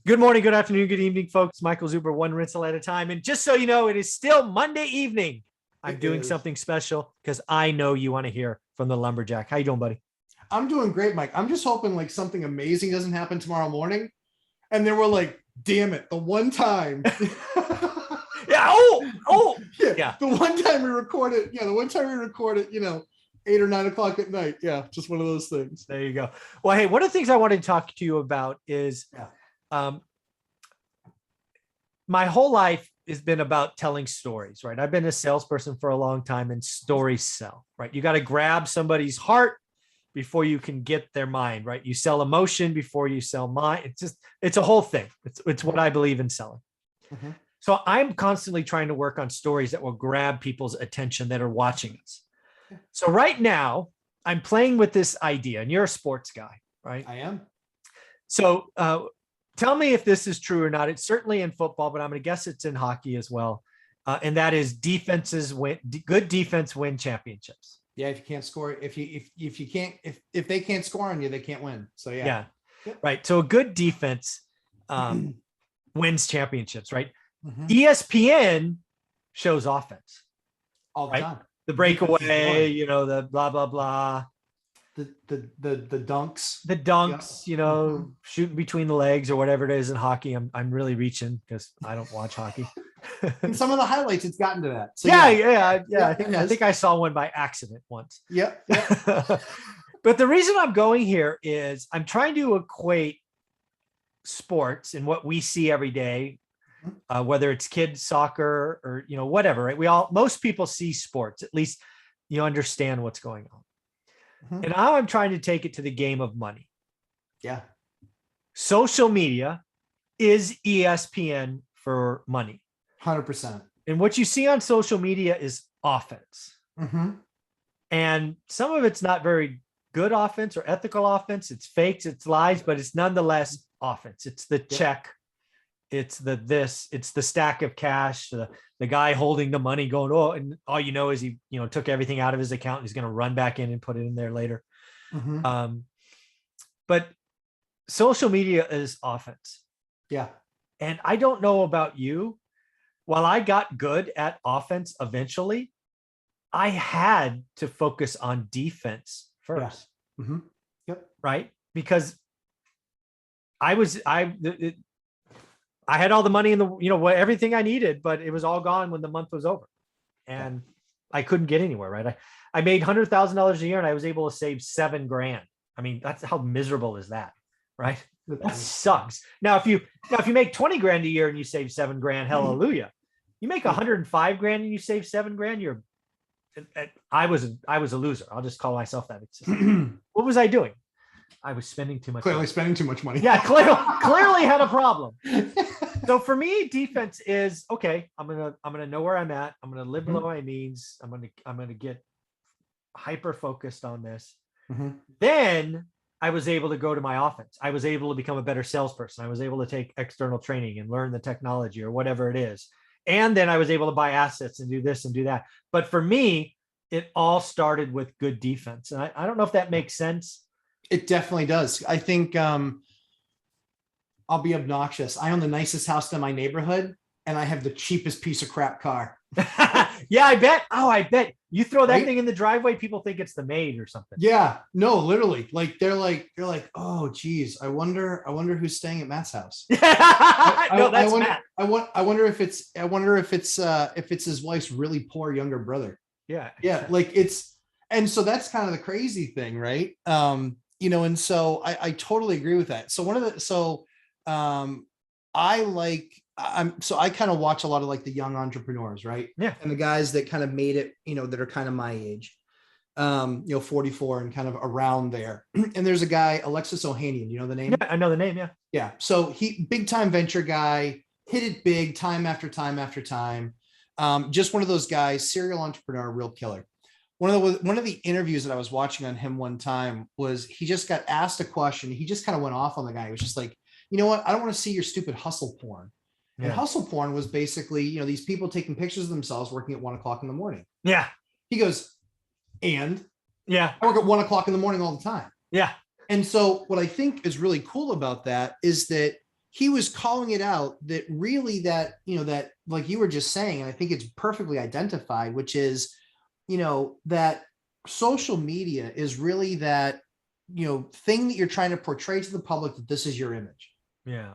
Good morning, good afternoon, good evening, folks. Michael Zuber, one rinse at a time. And just so you know, it is still Monday evening. I'm It doing is. something special because I know you want to hear from the lumberjack. How you doing, buddy? I'm doing great, Mike. I'm just hoping like something amazing doesn't happen tomorrow morning. And then we're like, damn it, the one time. Yeah. Yeah. The one time we record it. Yeah, the one time we record it, 8 or 9 o'clock at night. Yeah, just one of those things. There you go. Well, hey, one of the things I wanted to talk to you about is Yeah. um, my whole life has been about telling stories, right? I've been a salesperson for a long time, and stories sell, right? You got to grab somebody's heart before you can get their mind, right? You sell emotion before you sell mind. It's a whole thing. It's what I believe in selling. Mm-hmm. So I'm constantly trying to work on stories that will grab people's attention that are watching us. So right now I'm playing with this idea, and you're a sports guy, right? I am. So tell me if this is true or not. It's certainly in football, but I'm going to guess it's in hockey as well. And that is defenses win. Good defense win championships. Yeah, if you can't score, if they can't score on you, they can't win. So yeah. Yep. Right. So a good defense wins championships, right? Mm-hmm. ESPN shows offense All the time. The breakaway, the blah blah blah. The dunks. The dunks, shooting between the legs or whatever it is in hockey. I'm really reaching because I don't watch hockey. And some of the highlights, it's gotten to that. So yeah. I think I saw one by accident once. Yep. But the reason I'm going here is I'm trying to equate sports and what we see every day, whether it's kids soccer or whatever. Right? Most people see sports. At least you understand what's going on. Mm-hmm. And now I'm trying to take it to the game of money. Yeah. Social media is ESPN for money. 100%. And what you see on social media is offense. Mm-hmm. And some of it's not very good offense or ethical offense. It's fakes, it's lies, but it's nonetheless offense. It's the check. It's it's the stack of cash, the guy holding the money going, oh, and all you know is he, took everything out of his account. And he's going to run back in and put it in there later. Mm-hmm. But social media is offense. Yeah. And I don't know about you. While I got good at offense eventually, I had to focus on defense first. Yeah. Mm-hmm. Yep. Right? Because I had all the money in the, everything I needed, but it was all gone when the month was over, and I couldn't get anywhere. Right. I made $100,000 a year and I was able to save $7,000. I mean, that's how miserable is that? Right. That sucks. Now, if you make $20,000 a year and you save $7,000, hallelujah. You make $105,000 and you save $7,000. I was a loser. I'll just call myself that. What was I doing? I was spending too much. Clearly spending too much money. Yeah, clearly had a problem. So for me, defense is okay. I'm gonna know where I'm at. I'm gonna live below my means. I'm gonna get hyper focused on this. Mm-hmm. Then I was able to go to my offense. I was able to become a better salesperson. I was able to take external training and learn the technology or whatever it is. And then I was able to buy assets and do this and do that. But for me, it all started with good defense. And I don't know if that makes sense. It definitely does. I think I'll be obnoxious. I own the nicest house in my neighborhood, and I have the cheapest piece of crap car. Yeah, I bet. Oh, I bet you throw that thing in the driveway. People think it's the maid or something. Yeah, no, literally. Like they're like, oh, geez, I wonder who's staying at Matt's house. No, that's Matt. I wonder if it's his wife's really poor younger brother. Yeah. Like it's, and so that's kind of the crazy thing, right? And so I totally agree with that. So I kind of watch a lot of like the young entrepreneurs, right? Yeah. And the guys that kind of made it, that are kind of my age, 44 and kind of around there. And there's a guy, Alexis Ohanian, you know the name? Yeah, I know the name. Yeah. Yeah. So he big time venture guy, hit it big time after time after time. Just one of those guys, serial entrepreneur, real killer. One of the interviews that I was watching on him one time was he just got asked a question. He just kind of went off on the guy. He was just like, you know what? I don't want to see your stupid hustle porn. Yeah. And hustle porn was basically, these people taking pictures of themselves working at 1 o'clock in the morning. Yeah. He goes, and yeah, I work at 1 o'clock in the morning all the time. Yeah. And so what I think is really cool about that is that he was calling it out that really that, that like you were just saying, and I think it's perfectly identified, which is, that social media is really that, thing that you're trying to portray to the public that this is your image. Yeah.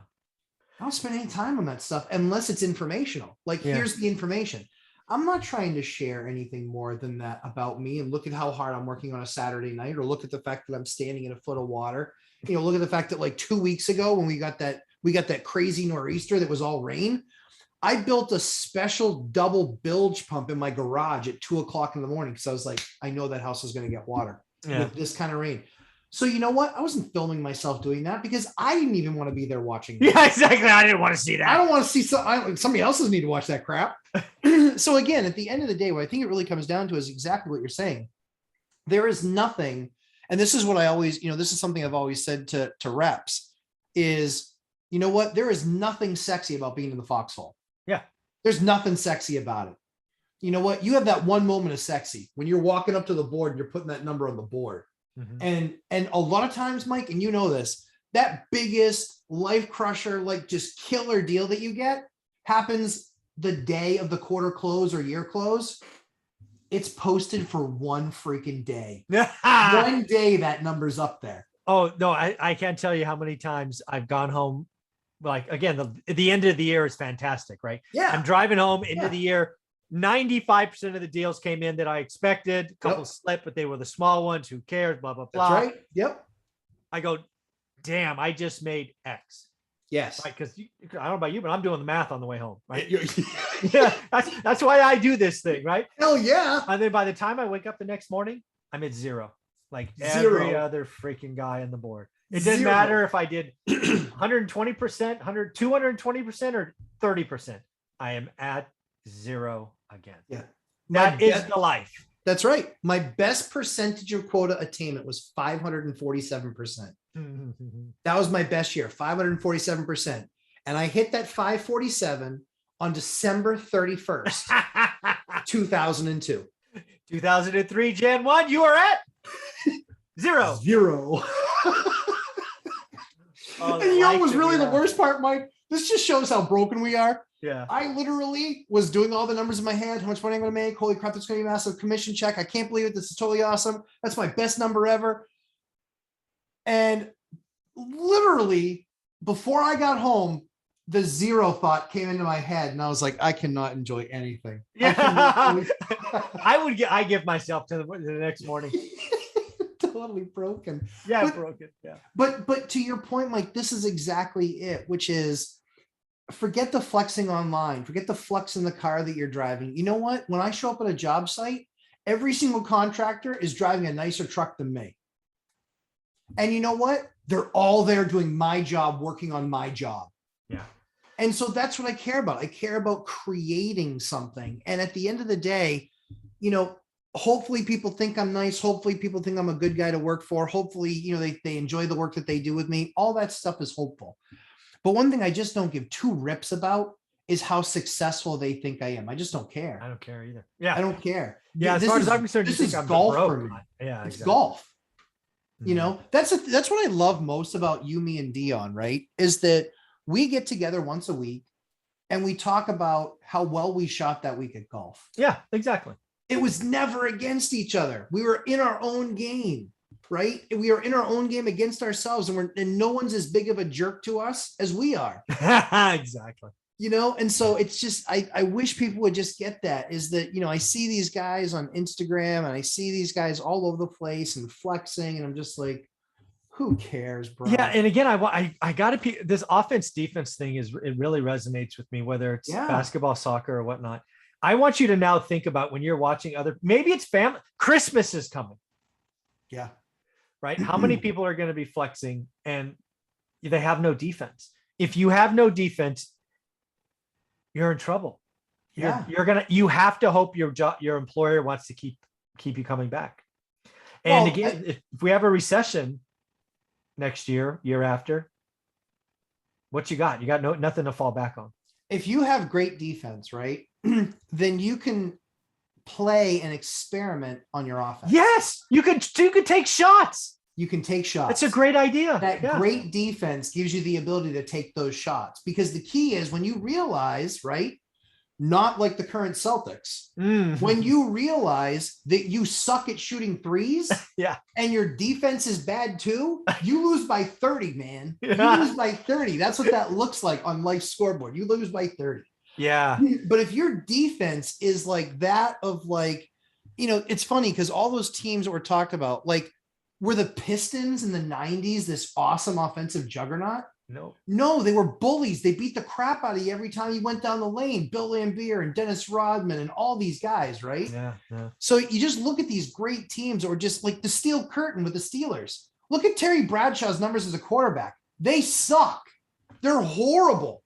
I don't spend any time on that stuff unless it's informational. Like, here's the information. I'm not trying to share anything more than that about me. And look at how hard I'm working on a Saturday night, or look at the fact that I'm standing in a foot of water. Look at the fact that like 2 weeks ago when we got that crazy nor'easter that was all rain, I built a special double bilge pump in my garage at 2 o'clock in the morning. Cause I was like, I know that house is going to get water with this kind of rain. So you know what? I wasn't filming myself doing that because I didn't even want to be there watching. Yeah, exactly. I didn't want to see that. I don't want to see somebody else's need to watch that crap. So again, at the end of the day, what I think it really comes down to is exactly what you're saying. There is nothing, and this is what I always, this is something I've always said to reps is, you know what? There is nothing sexy about being in the foxhole. Yeah. There's nothing sexy about it. You know what? You have that one moment of sexy when you're walking up to the board and you're putting that number on the board. Mm-hmm. And a lot of times, Mike, and you know this, that biggest life crusher, like just killer deal that you get happens the day of the quarter close or year close. It's posted for one freaking day. One day that number's up there. Oh, no, I can't tell you how many times I've gone home. Like, again, the end of the year is fantastic, right? Yeah. I'm driving home into the year. 95% of the deals came in that I expected. A couple slipped, but they were the small ones. Who cares? Blah, blah, blah. That's right. Yep. I go, damn, I just made X. Yes. Right. Because I don't know about you, but I'm doing the math on the way home. Right. Yeah. That's why I do this thing. Right. Hell yeah. And then by the time I wake up the next morning, I'm at zero. Like Zero. Every other freaking guy on the board. It didn't matter if I did 120%, 220% or 30%. I am at zero again. Yeah. That is the life. That's right. My best percentage of quota attainment was 547%. That was my best year, 547%. And I hit that 547 on December 31st, 2002. 2003, Jan 1, you are at zero. And you know what was really the worst part, Mike? This just shows how broken we are. Yeah. I literally was doing all the numbers in my head. How much money I'm going to make? Holy crap, that's going to be a massive commission check. I can't believe it. This is totally awesome. That's my best number ever. And literally before I got home, the zero thought came into my head and I was like, I cannot enjoy anything. Yeah. I give myself to the next morning. Totally broken. Yeah. Broken. Yeah. But to your point, Mike, this is exactly it, which is, forget the flexing online, forget the flex in the car that you're driving. You know what? When I show up at a job site, every single contractor is driving a nicer truck than me. And you know what? They're all there doing my job, working on my job. Yeah. And so that's what I care about. I care about creating something. And at the end of the day, hopefully people think I'm nice. Hopefully people think I'm a good guy to work for. Hopefully, they enjoy the work that they do with me. All that stuff is hopeful. But one thing I just don't give two rips about is how successful they think I am. I just don't care. I don't care either. Yeah. I don't care. Yeah. As far as I'm concerned, this is golf for me. Yeah. It's golf. That's what I love most about you, me, and Dion, right? Is that we get together once a week and we talk about how well we shot that week at golf. Yeah, exactly. It was never against each other. We were in our own game. Right? We are in our own game against ourselves, and no one's as big of a jerk to us as we are. Exactly. And so it's just, I wish people would just get that, is that, I see these guys on Instagram and I see these guys all over the place and flexing, and I'm just like, who cares, bro? Yeah. And again, I got to, this offense defense thing it really resonates with me, whether it's basketball, soccer, or whatnot. I want you to now think about when you're watching maybe it's family, Christmas is coming. Yeah. Right? How many people are going to be flexing and they have no defense? If you have no defense, you're in trouble. You have to hope your employer wants to keep you coming back. And again, if we have a recession next year after, what you got? You got nothing to fall back on. If you have great defense, right, then you can play and experiment on your offense. Yes, you could take shots. you can take shots. That's a great idea. That great defense gives you the ability to take those shots, because the key is when you realize, right? Not like the current Celtics. When you realize that you suck at shooting threes, and your defense is bad too, you lose by 30, man. You lose by 30. That's what that looks like on life's scoreboard. You lose by 30. Yeah. But if your defense is like that of like, you know, it's funny because all those teams that were talked about, like, were the Pistons in the 90s this awesome offensive juggernaut? No, they were bullies. They beat the crap out of you every time you went down the lane. Bill Laimbeer and Dennis Rodman and all these guys, right? Yeah. So you just look at these great teams, or just like the Steel Curtain with the Steelers. Look at Terry Bradshaw's numbers as a quarterback. They suck. They're horrible.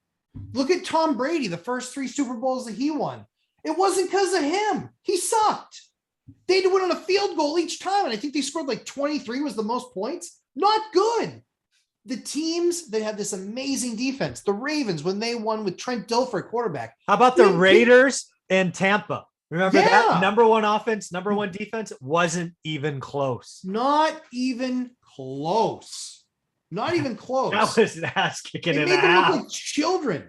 Look at Tom Brady, the first 3 Super Bowls that he won. It wasn't because of him. He sucked. They had to win on a field goal each time, and I think they scored like 23 was the most points. Not good. The teams that had this amazing defense, the Ravens, when they won with Trent Dilfer at quarterback. How about the Raiders and Tampa? Remember that number 1 offense, number 1 defense wasn't even close. Not even close. Not even close. That was an ass kicking in the half. Look like children.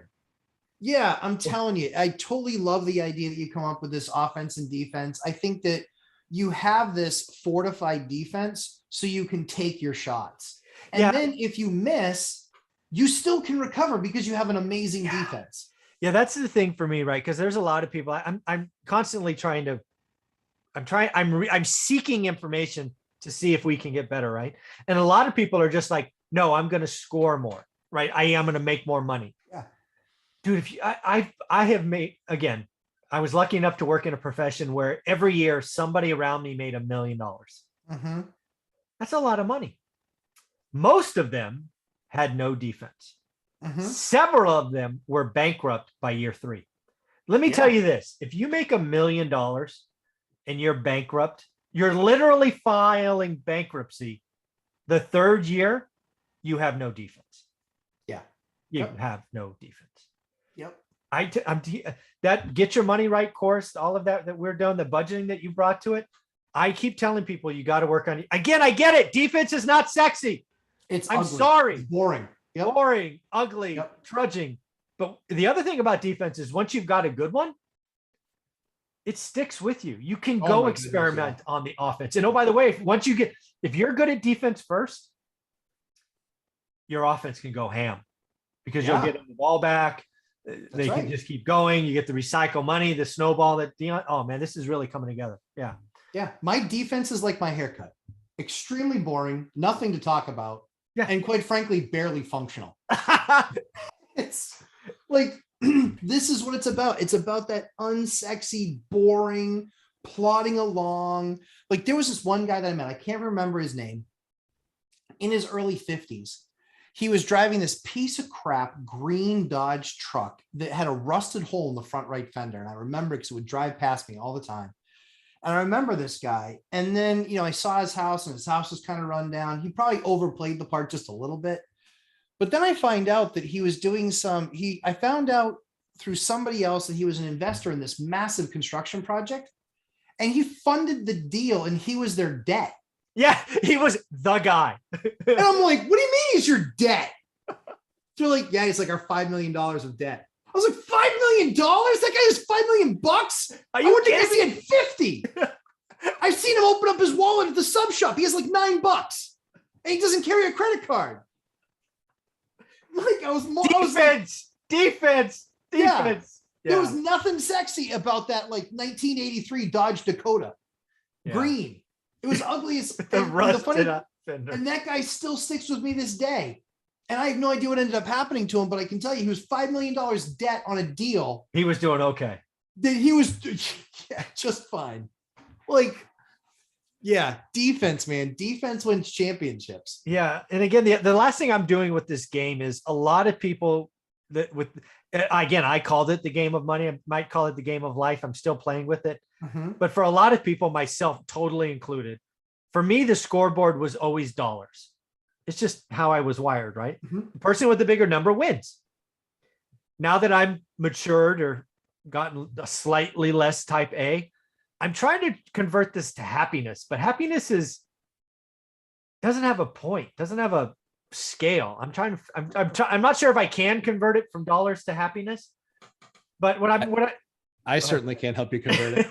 Yeah, I'm telling you, I totally love the idea that you come up with this offense and defense. I think that you have this fortified defense so you can take your shots. And then if you miss, you still can recover because you have an amazing defense. Yeah, that's the thing for me, right? Because there's a lot of people. I'm constantly I'm seeking information to see if we can get better, right? And a lot of people are just like, no, I'm going to score more, right? I am going to make more money. Yeah, dude. If you, I have made, again, I was lucky enough to work in a profession where every year somebody around me made $1 million. That's a lot of money. Most of them had no defense. Several of them were bankrupt by year 3. Let me tell you this. If you make $1 million and you're bankrupt, you're literally filing bankruptcy. The 3rd year, you have no defense. Yeah. You have no defense. Yep. That Get Your Money Right course, all of that we're doing, the budgeting that you brought to it. I keep telling people you got to work on it. Again, I get it. Defense is not sexy. I'm ugly. sorry. It's boring. Boring, ugly, trudging. But the other thing about defense is once you've got a good one, it sticks with you. You can go experiment on the offense. And oh, by the way, if you're good at defense first, your offense can go ham because you'll get the ball back. They can just keep going. You get the recycle money, the snowball that Dion. Oh man, this is really coming together. Yeah. Yeah. My defense is like my haircut. Extremely boring, nothing to talk about. Yeah. And quite frankly, barely functional. It's like, this is what it's about. It's about that unsexy, boring, plodding along. Like there was this one guy that I met, I can't remember his name, in his early 50s. He was driving this piece of crap green Dodge truck that had a rusted hole in the front right fender. And I remember because it would drive past me all the time. And I remember this guy. And then, I saw his house and his house was kind of run down. He probably overplayed the part just a little bit. But then I find out that he was doing I found out through somebody else that he was an investor in this massive construction project. And he funded the deal and he was their debt. Yeah, he was the guy. And I'm like, what do you mean he's your debt? They're like, yeah, it's like our $5 million of debt. I was like, $5 million? That guy has $5 million bucks. I would think if he had 50. I've seen him open up his wallet at the sub shop. He has like $9 and he doesn't carry a credit card. Like defense. Yeah. There was nothing sexy about that like 1983 Dodge Dakota green. It was ugly as and that guy still sticks with me this day. And I have no idea what ended up happening to him, but I can tell you he was $5 million debt on a deal. He was doing okay. He was just fine. Like, defense, man. Defense wins championships. Yeah. And again, the last thing I'm doing with this game is a lot of people I called it the game of money. I might call it the game of life. I'm still playing with it. But for a lot of people, myself totally included, for me, the scoreboard was always dollars. It's just how I was wired, right? The person with the bigger number wins. Now that I'm matured or gotten a slightly less type A, I'm trying to convert this to happiness, but happiness doesn't have a point, doesn't have a scale. I'm not sure if I can convert it from dollars to happiness, but I certainly can't help you convert it.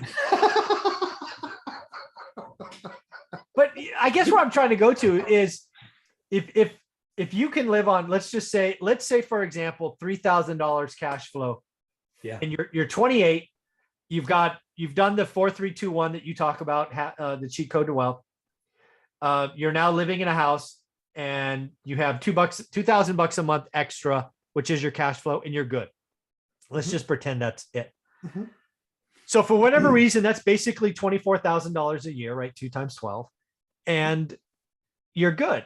but I guess where I'm trying to go to is if you can live on, let's say for example, $3,000 cash flow. Yeah. And you're 28, you've done the 4-3-2-1 that you talk about, the cheat code to wealth. You're now living in a house and you have $2,000 a month extra, which is your cash flow, and you're good. Let's just pretend that's it. So for whatever reason, that's basically $24,000 a year, right? 2 times 12, and you're good.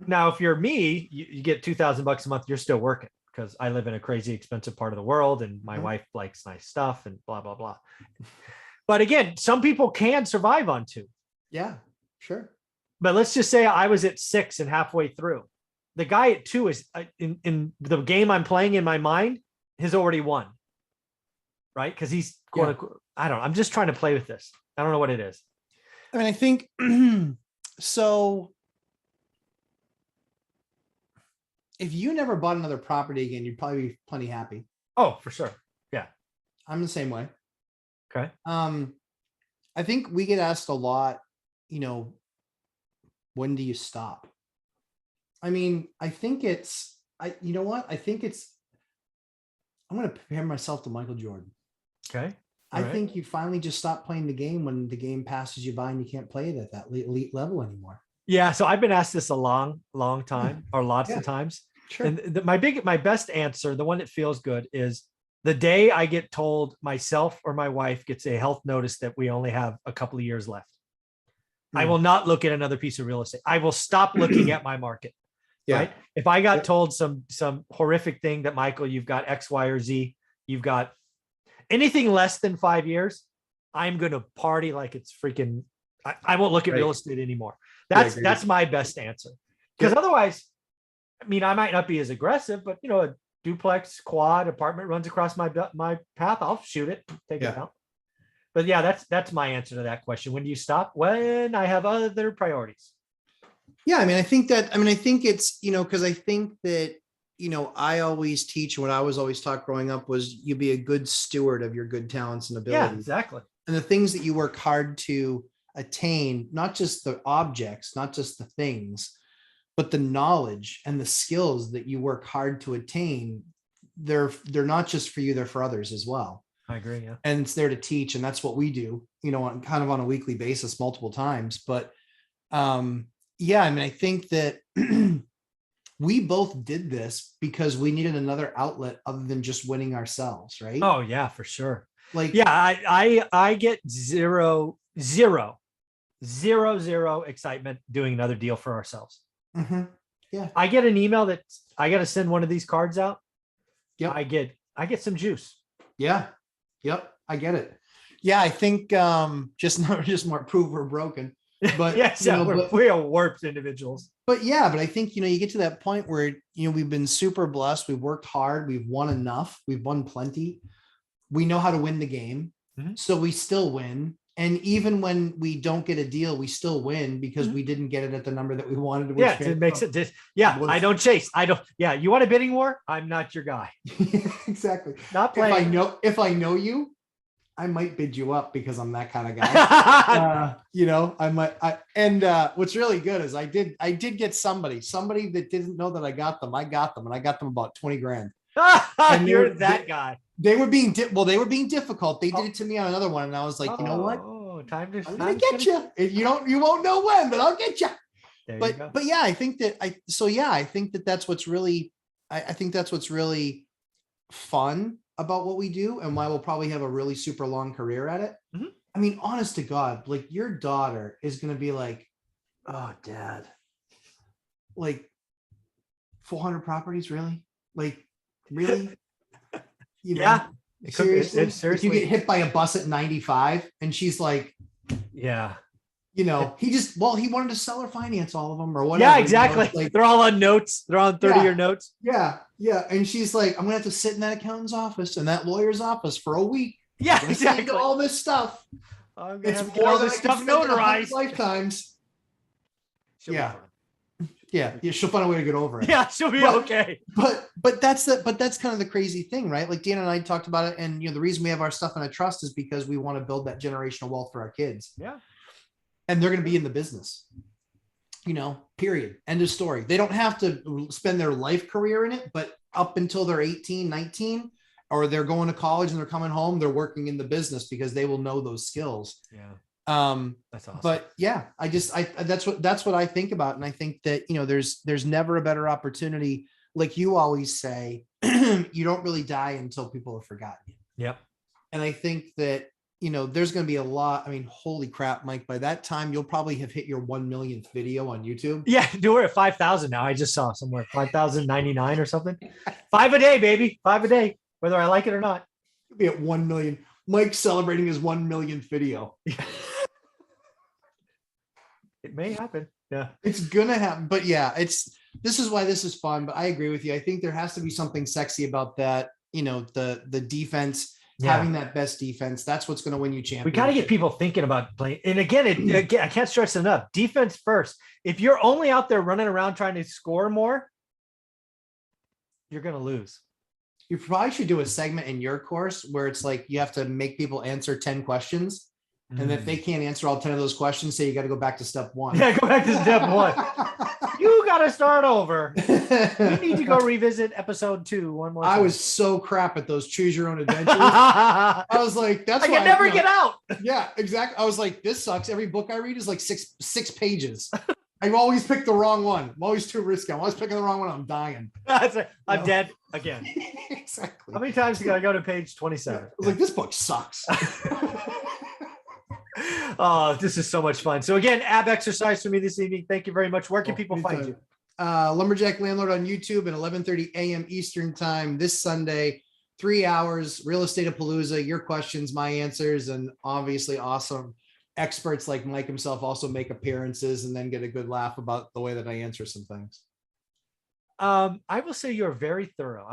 Now, if you're me, you get $2,000 a month, you're still working, because I live in a crazy expensive part of the world and my wife likes nice stuff and blah, blah, blah. But again, some people can survive on 2. Yeah, sure. But let's just say I was at 6 and halfway through. The guy at 2 is in the game I'm playing in my mind has already won. Right? Because he's going to, I don't know. I'm just trying to play with this. I don't know what it is. I mean, I think so. If you never bought another property again, you'd probably be plenty happy. Oh, for sure. Yeah. I'm the same way. Okay. I think we get asked a lot, when do you stop? I mean, I think you know what? I think I'm going to compare myself to Michael Jordan. Okay. I think you finally just stop playing the game when the game passes you by and you can't play it at that elite level anymore. Yeah. So I've been asked this a long time, or lots of times. Sure. And my best answer, the one that feels good, is the day I get told myself or my wife gets a health notice that we only have a couple of years left. I will not look at another piece of real estate. I will stop looking at my market. Yeah. Right. If I got told some horrific thing that, Michael, you've got X, Y, or Z, you've got anything less than 5 years, I'm going to party like it's freaking, I won't look at real estate anymore. That's my best answer. Because otherwise, I mean, I might not be as aggressive, but a duplex, quad, apartment runs across my path, I'll shoot it, take it out. But yeah, that's my answer to that question. When do you stop? When I have other priorities. Yeah, I mean, I think it's, because I think that, I always teach, what I was always taught growing up was you be a good steward of your good talents and abilities. Yeah, exactly. And the things that you work hard to attain, not just the objects, not just the things, but the knowledge and the skills that you work hard to attain, they're not just for you, they're for others as well. I agree. Yeah. And it's there to teach. And that's what we do, kind of on a weekly basis, multiple times. But yeah, I mean, I think that we both did this because we needed another outlet other than just winning ourselves. Right. Oh yeah, for sure. Like, yeah, I get zero excitement doing another deal for ourselves. Yeah. I get an email that I got to send one of these cards out. Yeah. I get some juice. Yeah. Yep. I get it. Yeah. I think just more prove we're broken. But yes, we are warped individuals. But yeah, but I think, you get to that point where, we've been super blessed. We've worked hard. We've won enough. We've won plenty. We know how to win the game. So we still win. And even when we don't get a deal, we still win because we didn't get it at the number that we wanted. Yeah, it makes it. Yeah, I don't chase. I don't. Yeah, you want a bidding war? I'm not your guy. Exactly. Not playing. If I know you, I might bid you up because I'm that kind of guy. I might. What's really good is I did get somebody that didn't know that I got them. I got them, and I got them about 20 grand. You're that guy. They were being difficult. They did it to me on another one, and I was like, you know what? I'm gonna get you. You won't know when, but I'll get you. But yeah, I think that's what's really, I think that's what's really fun about what we do, and why we'll probably have a really super long career at it. I mean, honest to God, like your daughter is gonna be like, oh, Dad, like 400 properties, really? Like, really? Yeah. Seriously? If you get hit by a bus at 95 and she's like, yeah, he wanted to sell or finance all of them or whatever. Yeah, exactly. Like, they're all on notes. They're on 30-year notes. Yeah. Yeah. And she's like, I'm going to have to sit in that accountant's office and that lawyer's office for a week. Yeah, exactly. All this stuff. It's more than stuff notarized. Lifetimes. She'll be Yeah. fine. Yeah, she'll find a way to get over it. Yeah, she'll be But- okay. But that's kind of the crazy thing, right? Like Dan and I talked about it, and the reason we have our stuff in a trust is because we want to build that generational wealth for our kids. Yeah. And they're going to be in the business. Period. End of story. They don't have to spend their life career in it, but up until they're 18, 19, or they're going to college and they're coming home, they're working in the business because they will know those skills. Yeah. That's awesome. But yeah, that's what I think about. And I think that, there's never a better opportunity. Like you always say, you don't really die until people have forgotten you. Yep. And I think that, there's going to be a lot. I mean, holy crap, Mike, by that time, you'll probably have hit your 1 millionth video on YouTube. Yeah, we're at 5,000 now. I just saw somewhere 5,099 or something. 5 a day, baby. 5 a day, whether I like it or not. You'll be at 1 million. Mike's celebrating his 1 millionth video. It may happen. Yeah. It's gonna happen. But yeah, this is why this is fun. But I agree with you. I think there has to be something sexy about that. The defense, having that best defense. That's what's going to win you championships. We got to get people thinking about playing. And again, I can't stress it enough. Defense first. If you're only out there running around trying to score more, you're going to lose. You probably should do a segment in your course where it's like you have to make people answer 10 questions. And if they can't answer all 10 of those questions, say you got to go back to step 1. Yeah, go back to step 1. You got to start over. You need to go revisit episode 2 one more time. I was so crap at those choose your own adventures. I was like, that's I can never get out. Yeah, exactly. I was like, this sucks. Every book I read is like six pages. I always pick the wrong one. I'm always too risky. I'm always picking the wrong one. I'm dying. I'm dead again. Exactly. How many times you got to go to page 27? I was like, this book sucks. Oh, this is so much fun. So again, ab exercise for me this evening. Thank you very much. Where can people find you? Lumberjack Landlord on YouTube at 11:30 a.m. Eastern time this Sunday. 3 hours, real estate palooza, your questions, my answers, and obviously awesome experts like Mike himself also make appearances and then get a good laugh about the way that I answer some things. I will say you're very thorough.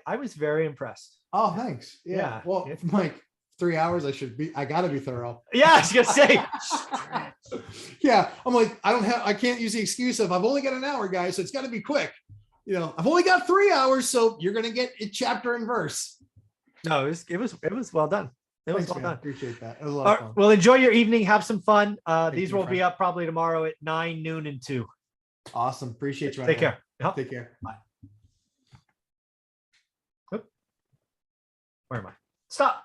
I was very impressed. Oh, thanks. Yeah. Well, Mike, 3 hours, I gotta be thorough. Yeah, I was gonna say. Yeah, I'm like, I can't use the excuse of I've only got an hour, guys, so it's got to be quick. I've only got 3 hours, so you're gonna get a chapter and verse. No, it was well done. It was well done. Appreciate that. It was a lot of fun. Well, enjoy your evening. Have some fun. These will be up probably tomorrow at 9, noon, and 2. Awesome. Appreciate you. Take care. Take care. Bye. Where am I? Stop.